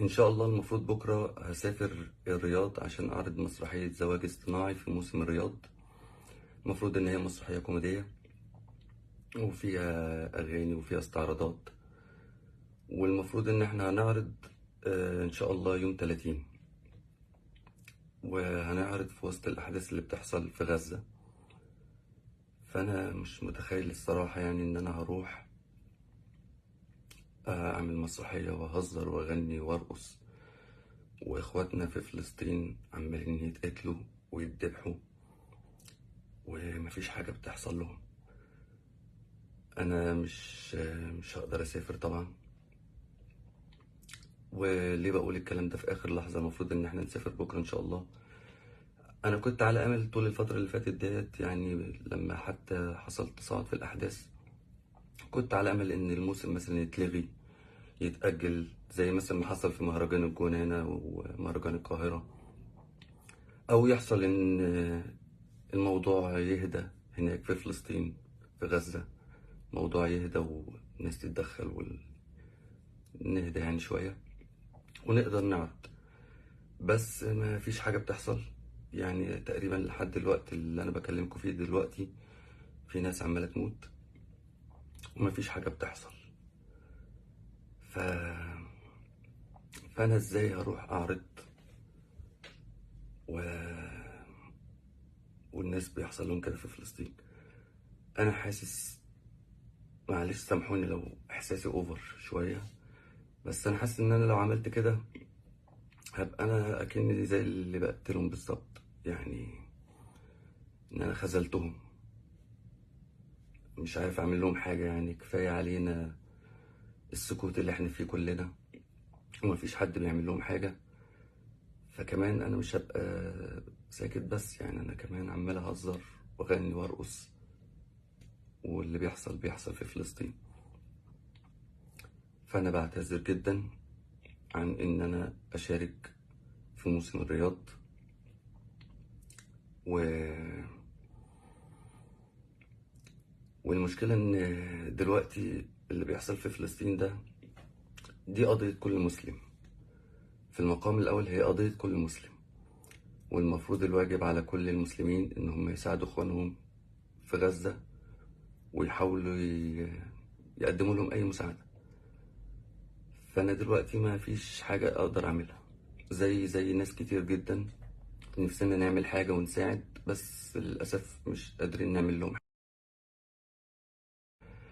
إن شاء الله المفروض بكرة هسافر الرياض عشان أعرض مسرحية زواج اصطناعي في موسم الرياض. المفروض إن هي مسرحية كوميدية وفيها أغاني وفيها استعراضات، والمفروض إن إحنا هنعرض إن شاء الله يوم 30، وهنعرض في وسط الأحداث اللي بتحصل في غزة. فأنا مش متخيل الصراحة يعني إن أنا هروح أعمل مسرحية وأهزر وأغني وأرقص، وإخواتنا في فلسطين عمالين يتقتلوا ويتذبحوا ومفيش حاجة بتحصل لهم. أنا مش هقدر أسافر طبعا. وليه بقول الكلام ده في آخر لحظة؟ المفروض إن احنا نسافر بكرة إن شاء الله. أنا كنت على أمل طول الفترة اللي فاتت ديت، يعني لما حتى حصل تصاعد في الأحداث كنت على أمل إن الموسم مثلا يتلغي، يتأجل زي مثلا ما حصل في مهرجان الجونة هنا ومهرجان القاهرة، أو يحصل إن الموضوع يهدى هناك في فلسطين في غزة، موضوع يهدى والناس تتدخل ونهدى يعني شوية ونقدر نعرض. بس ما فيش حاجة بتحصل، يعني تقريبا لحد الوقت اللي أنا بكلمكم فيه دلوقتي في ناس عمالة تموت وما فيش حاجة بتحصل. ف... فأنا إزاي هروح أعرض و... والناس بيحصل لهم كده في فلسطين؟ أنا حاسس، معلش سامحوني لو إحساسي أوفر شوية، بس أنا حاسس إن أنا لو عملت كده هبقى أنا أكني زي اللي بقتلهم بالظبط، يعني إن أنا خذلتهم، مش عارف أعمل لهم حاجة. يعني كفاية علينا السكوت اللي احنا فيه كلنا ومفيش حد بيعمل لهم حاجة. فكمان أنا مش هبقى ساكت بس، يعني أنا كمان عمال أهزر وأغني وأرقص، واللي بيحصل في فلسطين. فأنا بعتذر جدا عن إن أنا أشارك في موسم الرياض، و... والمشكلة إن دلوقتي اللي بيحصل في فلسطين ده دي قضية كل مسلم. في المقام الأول هي قضية كل مسلم، والمفروض الواجب على كل المسلمين إن هم يساعدوا إخوانهم في غزة ويحاولوا يقدموا لهم أي مساعدة. فأنا دلوقتي ما فيش حاجة أقدر أعملها، زي ناس كتير جدا نفسنا نعمل حاجة ونساعد، بس للأسف مش قادرين نعمل لهم حاجة.